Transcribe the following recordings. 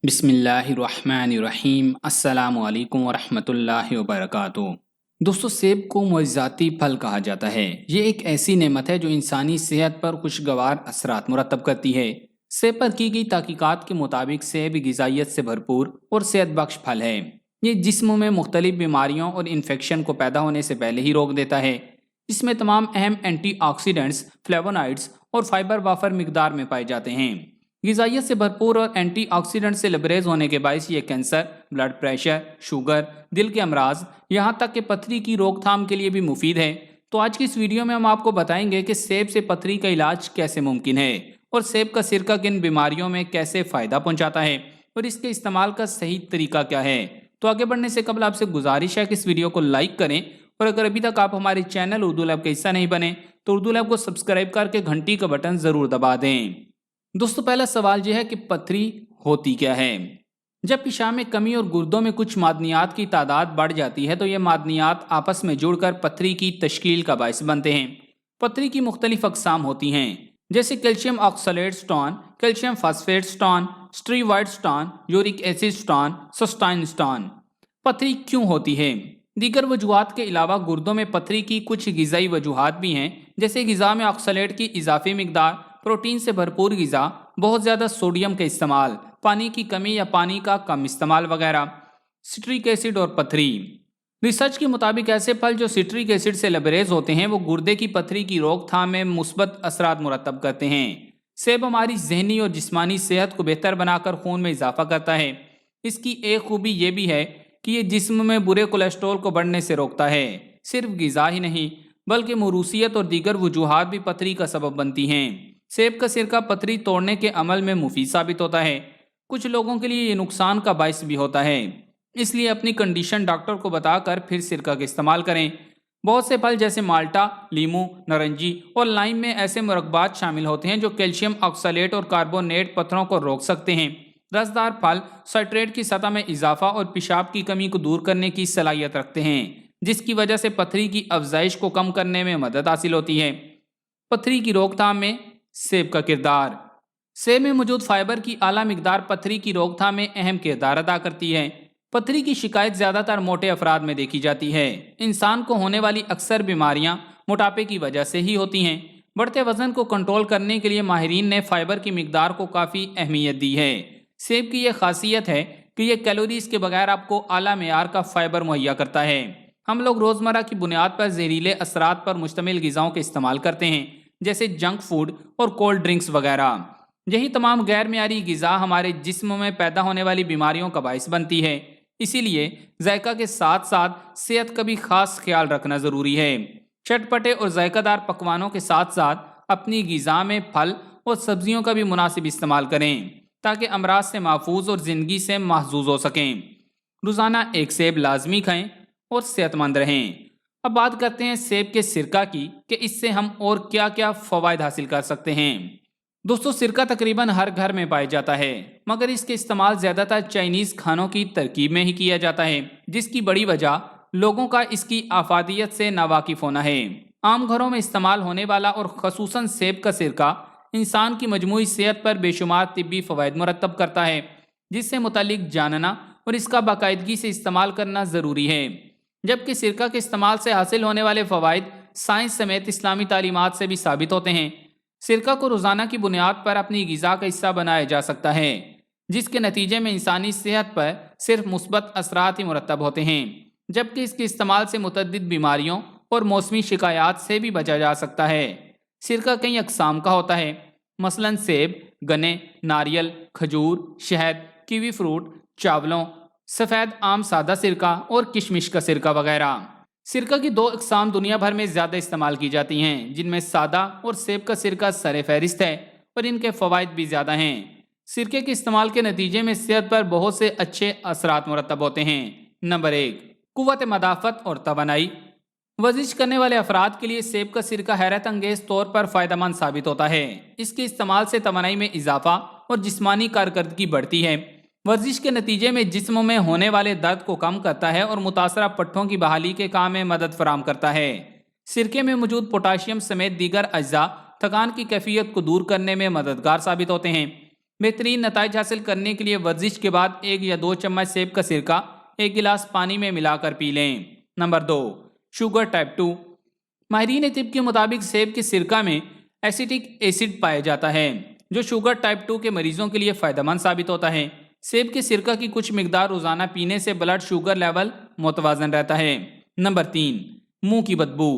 بسم اللہ الرحمن الرحیم۔ السلام علیکم ورحمۃ اللہ وبرکاتہ۔ دوستو، سیب کو معجزاتی پھل کہا جاتا ہے۔ یہ ایک ایسی نعمت ہے جو انسانی صحت پر خوشگوار اثرات مرتب کرتی ہے۔ سیب پر کی گئی تحقیقات کے مطابق سیب غذائیت سے بھرپور اور صحت بخش پھل ہے۔ یہ جسم میں مختلف بیماریوں اور انفیکشن کو پیدا ہونے سے پہلے ہی روک دیتا ہے۔ اس میں تمام اہم اینٹی آکسیڈنٹس، فلیوونائڈز اور فائبر وافر مقدار میں پائے جاتے ہیں۔ غذائیت سے بھرپور اور اینٹی آکسیڈنٹ سے لبریز ہونے کے باعث یہ کینسر، بلڈ پریشر، شوگر، دل کے امراض، یہاں تک کہ پتھری کی روک تھام کے لیے بھی مفید ہے۔ تو آج کی اس ویڈیو میں ہم آپ کو بتائیں گے کہ سیب سے پتھری کا علاج کیسے ممکن ہے، اور سیب کا سرکہ کن بیماریوں میں کیسے فائدہ پہنچاتا ہے، اور اس کے استعمال کا صحیح طریقہ کیا ہے۔ تو آگے بڑھنے سے قبل آپ سے گزارش ہے کہ اس ویڈیو کو لائک کریں، اور اگر ابھی تک آپ ہمارے چینل اردو لیب کا حصہ نہیں بنے تو اردو لیب کو سبسکرائب کر کے گھنٹی کا بٹن ضرور دبا دیں۔ دوستو، پہلا سوال یہ ہے کہ پتھری ہوتی کیا ہے؟ جب پیشاب میں کمی اور گردوں میں کچھ معدنیات کی تعداد بڑھ جاتی ہے تو یہ معدنیات آپس میں جڑ کر پتھری کی تشکیل کا باعث بنتے ہیں۔ پتھری کی مختلف اقسام ہوتی ہیں، جیسے calcium oxalate stone, calcium phosphate stone, struvite stone, uric acid stone, cystine stone. پتھری کیوں ہوتی ہے؟ دیگر وجوہات کے علاوہ گردوں میں پتھری کی کچھ غذائی وجوہات بھی ہیں، جیسے غذا میں آکسالیٹ کی اضافی مقدار، پروٹین سے بھرپور غذا، بہت زیادہ سوڈیم کا استعمال، پانی کی کمی یا پانی کا کم استعمال وغیرہ۔ سٹرک ایسڈ اور پتھری۔ ریسرچ کے مطابق ایسے پھل جو سٹرک ایسڈ سے لبریز ہوتے ہیں وہ گردے کی پتھری کی روک تھام میں مثبت اثرات مرتب کرتے ہیں۔ سیب ہماری ذہنی اور جسمانی صحت کو بہتر بنا کر خون میں اضافہ کرتا ہے۔ اس کی ایک خوبی یہ بھی ہے کہ یہ جسم میں برے کولیسٹرول کو بڑھنے سے روکتا ہے۔ صرف غذا ہی نہیں بلکہ موروثیت اور دیگر وجوہات بھی پتھری کا سبب بنتی ہیں۔ سیب کا سرکہ پتھری توڑنے کے عمل میں مفید ثابت ہوتا ہے۔ کچھ لوگوں کے لیے یہ نقصان کا باعث بھی ہوتا ہے، اس لیے اپنی کنڈیشن ڈاکٹر کو بتا کر پھر سرکہ کا استعمال کریں۔ بہت سے پھل جیسے مالٹا، لیمو، نارنجی اور لائم میں ایسے مرکبات شامل ہوتے ہیں جو کیلشیم آکسالیٹ اور کاربونیٹ پتھروں کو روک سکتے ہیں۔ رسدار پھل سائٹریٹ کی سطح میں اضافہ اور پیشاب کی کمی کو دور کرنے کی صلاحیت رکھتے ہیں، جس کی وجہ سے پتھری کی افزائش کو کم کرنے میں مدد حاصل ہوتی ہے۔ پتھری کی روک تھام میں سیب کا کردار۔ سیب میں موجود فائبر کی اعلیٰ مقدار پتھری کی روک تھام میں اہم کردار ادا کرتی ہے۔ پتھری کی شکایت زیادہ تر موٹے افراد میں دیکھی جاتی ہے۔ انسان کو ہونے والی اکثر بیماریاں موٹاپے کی وجہ سے ہی ہوتی ہیں۔ بڑھتے وزن کو کنٹرول کرنے کے لیے ماہرین نے فائبر کی مقدار کو کافی اہمیت دی ہے۔ سیب کی یہ خاصیت ہے کہ یہ کیلوریز کے بغیر آپ کو اعلیٰ معیار کا فائبر مہیا کرتا ہے۔ ہم لوگ روزمرہ کی بنیاد پر زہریلے اثرات پر مشتمل غذاؤں کا استعمال کرتے ہیں، جیسے جنک فوڈ اور کولڈ ڈرنکس وغیرہ۔ یہی تمام غیر معیاری غذا ہمارے جسم میں پیدا ہونے والی بیماریوں کا باعث بنتی ہے۔ اسی لیے ذائقہ کے ساتھ ساتھ صحت کا بھی خاص خیال رکھنا ضروری ہے۔ چٹپٹے اور ذائقہ دار پکوانوں کے ساتھ ساتھ اپنی غذا میں پھل اور سبزیوں کا بھی مناسب استعمال کریں تاکہ امراض سے محفوظ اور زندگی سے محظوظ ہو سکیں۔ روزانہ ایک سیب لازمی کھائیں اور صحت مند رہیں۔ اب بات کرتے ہیں سیب کے سرکہ کی کہ اس سے ہم اور کیا کیا فوائد حاصل کر سکتے ہیں۔ دوستو، سرکہ تقریباً ہر گھر میں پایا جاتا ہے، مگر اس کے استعمال زیادہ تر چائنیز کھانوں کی ترکیب میں ہی کیا جاتا ہے، جس کی بڑی وجہ لوگوں کا اس کی افادیت سے ناواقف ہونا ہے۔ عام گھروں میں استعمال ہونے والا اور خصوصاً سیب کا سرکہ انسان کی مجموعی صحت پر بے شمار طبی فوائد مرتب کرتا ہے، جس سے متعلق جاننا اور اس کا باقاعدگی سے استعمال کرنا ضروری ہے۔ جبکہ سرکہ کے استعمال سے حاصل ہونے والے فوائد سائنس سمیت اسلامی تعلیمات سے بھی ثابت ہوتے ہیں۔ سرکہ کو روزانہ کی بنیاد پر اپنی غذا کا حصہ بنایا جا سکتا ہے، جس کے نتیجے میں انسانی صحت پر صرف مثبت اثرات ہی مرتب ہوتے ہیں، جبکہ اس کے استعمال سے متعدد بیماریوں اور موسمی شکایات سے بھی بچا جا سکتا ہے۔ سرکہ کئی اقسام کا ہوتا ہے، مثلاً سیب، گنے، ناریل، کھجور، شہد، کیوی فروٹ، چاولوں، سفید آم سادہ سرکہ اور کشمش کا سرکہ وغیرہ۔ سرکہ کی دو اقسام دنیا بھر میں زیادہ استعمال کی جاتی ہیں، جن میں سادہ اور سیب کا سرکہ سر فہرست ہے، اور ان کے فوائد بھی زیادہ ہیں۔ سرکے کے استعمال کے نتیجے میں صحت پر بہت سے اچھے اثرات مرتب ہوتے ہیں۔ نمبر 1، قوت مدافعت اور توانائی۔ ورزش کرنے والے افراد کے لیے سیب کا سرکہ حیرت انگیز طور پر فائدہ مند ثابت ہوتا ہے۔ اس کے استعمال سے توانائی میں اضافہ اور جسمانی کارکردگی بڑھتی ہے۔ ورزش کے نتیجے میں جسم میں ہونے والے درد کو کم کرتا ہے اور متاثرہ پٹھوں کی بحالی کے کام میں مدد فراہم کرتا ہے۔ سرکے میں موجود پوٹاشیم سمیت دیگر اجزاء تھکان کی کیفیت کو دور کرنے میں مددگار ثابت ہوتے ہیں۔ بہترین نتائج حاصل کرنے کے لیے ورزش کے بعد 1 یا 2 چمچ سیب کا سرکہ 1 گلاس پانی میں ملا کر پی لیں۔ Number 2، sugar type 2۔ ماہرین طب کے مطابق سیب کے سرکہ میں ایسیٹک ایسڈ پایا جاتا ہے جو شوگر ٹائپ 2 کے مریضوں کے لیے فائدہ مند ثابت ہوتا ہے۔ سیب کے سرکہ کی کچھ مقدار روزانہ پینے سے بلڈ شوگر لیول متوازن رہتا ہے۔ نمبر 3، منہ کی بدبو۔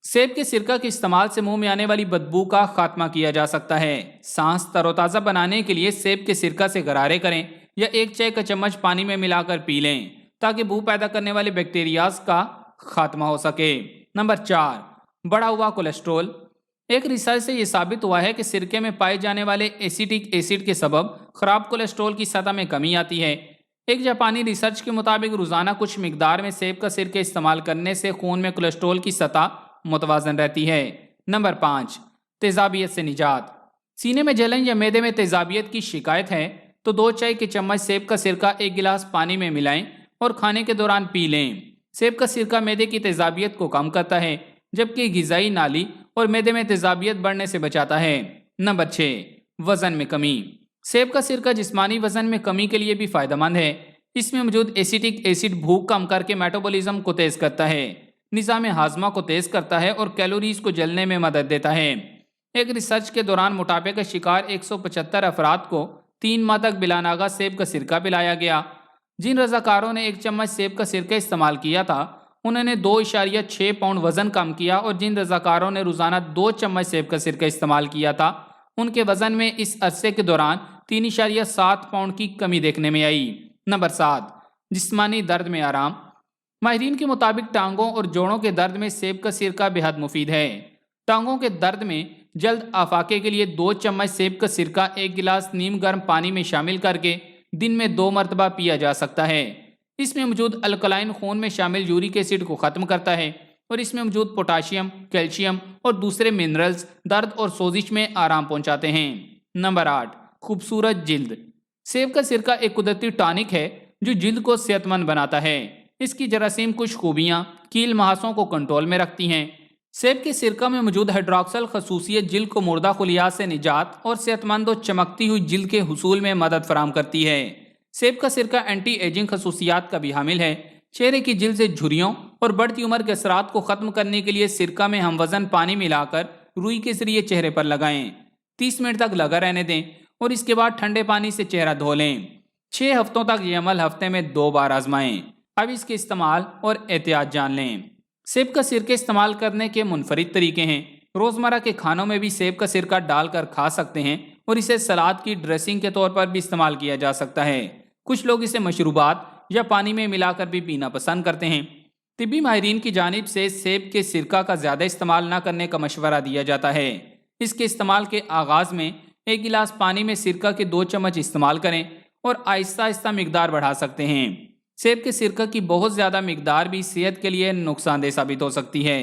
سیب کے سرکہ کے استعمال سے منہ میں آنے والی بدبو کا خاتمہ کیا جا سکتا ہے۔ سانس تر و تازہ بنانے کے لیے سیب کے سرکہ سے غرارے کریں یا 1 چائے کا چمچ پانی میں ملا کر پی لیں تاکہ بو پیدا کرنے والے بیکٹیریاز کا خاتمہ ہو سکے۔ نمبر 4، بڑھا ہوا کولیسٹرول۔ ایک ریسرچ سے یہ ثابت ہوا ہے کہ سرکے میں پائے جانے والے ایسیٹک ایسڈ کے سبب خراب کولیسٹرول کی سطح میں کمی آتی ہے۔ ایک جاپانی ریسرچ کے مطابق روزانہ کچھ مقدار میں سیب کا سرکہ استعمال کرنے سے خون میں کولیسٹرول کی سطح متوازن رہتی ہے۔ نمبر 5، تیزابیت سے نجات۔ سینے میں جلن یا معدے میں تیزابیت کی شکایت ہے تو 2 چائے کے چمچ سیب کا سرکہ 1 گلاس پانی میں ملائیں اور کھانے کے دوران پی لیں۔ سیب کا سرکہ معدے کی تیزابیت کو کم کرتا ہے جبکہ غذائی نالی اور معدے میں تیزابیت بڑھنے سے بچاتا ہے۔ نمبر 6، وزن میں کمی۔ سیب کا سرکہ جسمانی وزن میں کمی کے لیے بھی فائدہ مند ہے۔ اس میں موجود ایسیٹک ایسڈ بھوک کم کر کے میٹابولزم کو تیز کرتا ہے، نظام ہاضمہ کو تیز کرتا ہے اور کیلوریز کو جلنے میں مدد دیتا ہے۔ ایک ریسرچ کے دوران موٹاپے کا شکار 175 افراد کو 3 ماہ تک بلا ناغہ سیب کا سرکہ پلایا گیا۔ جن رضاکاروں نے 1 چمچ سیب کا سرکہ استعمال کیا تھا انہوں نے 2.6 پاؤنڈ وزن کم کیا، اور جن رضاکاروں نے روزانہ 2 چمچ سیب کا سرکہ استعمال کیا تھا ان کے وزن میں اس عرصے کے دوران 3.7 پاؤنڈ کی کمی دیکھنے میں آئی۔ نمبر 7، جسمانی درد میں آرام۔ ماہرین کے مطابق ٹانگوں اور جوڑوں کے درد میں سیب کا سرکہ بے حد مفید ہے۔ ٹانگوں کے درد میں جلد افاقے کے لیے 2 چمچ سیب کا سرکہ 1 گلاس نیم گرم پانی میں شامل کر کے دن میں 2 مرتبہ پیا جا سکتا ہے۔ اس میں موجود الکلائن خون میں شامل یورک ایسڈ کو ختم کرتا ہے اور اس میں موجود پوٹاشیم، کیلشیم اور دوسرے منرلز درد اور سوزش میں آرام پہنچاتے ہیں۔ نمبر 8، خوبصورت جلد۔ سیب کا سرکہ ایک قدرتی ٹانک ہے جو جلد کو صحت مند بناتا ہے۔ اس کی جراثیم کش خوبیاں کیل مہاسوں کو کنٹرول میں رکھتی ہیں۔ سیب کے سرکہ میں موجود ہائیڈروکسل خصوصیت جلد کو مردہ خلیات سے نجات اور صحت مند اور چمکتی ہوئی جلد کے حصول میں مدد فراہم کرتی ہے۔ سیب کا سرکہ اینٹی ایجنگ خصوصیات کا بھی حامل ہے۔ چہرے کی جلد سے جھریوں اور بڑھتی عمر کے اثرات کو ختم کرنے کے لیے سرکہ میں ہم وزن پانی ملا کر روئی کے ذریعے چہرے پر لگائیں۔ 30 منٹ تک لگا رہنے دیں اور اس کے بعد ٹھنڈے پانی سے چہرہ دھو لیں۔ 6 ہفتوں تک یہ عمل ہفتے میں 2 بار آزمائیں۔ اب اس کے استعمال اور احتیاط جان لیں۔ سیب کا سرکہ استعمال کرنے کے منفرد طریقے ہیں۔ روزمرہ کے کھانوں میں بھی سیب کا سرکہ ڈال کر کھا سکتے ہیں اور اسے سلاد کی ڈریسنگ کے طور پر بھی استعمال کیا جا سکتا ہے۔ کچھ لوگ اسے مشروبات یا پانی میں ملا کر بھی پینا پسند کرتے ہیں۔ طبی ماہرین کی جانب سے سیب کے سرکہ کا زیادہ استعمال نہ کرنے کا مشورہ دیا جاتا ہے۔ اس کے استعمال کے آغاز میں 1 گلاس پانی میں سرکہ کے 2 چمچ استعمال کریں اور آہستہ آہستہ مقدار بڑھا سکتے ہیں۔ سیب کے سرکہ کی بہت زیادہ مقدار بھی صحت کے لیے نقصان دہ ثابت ہو سکتی ہے۔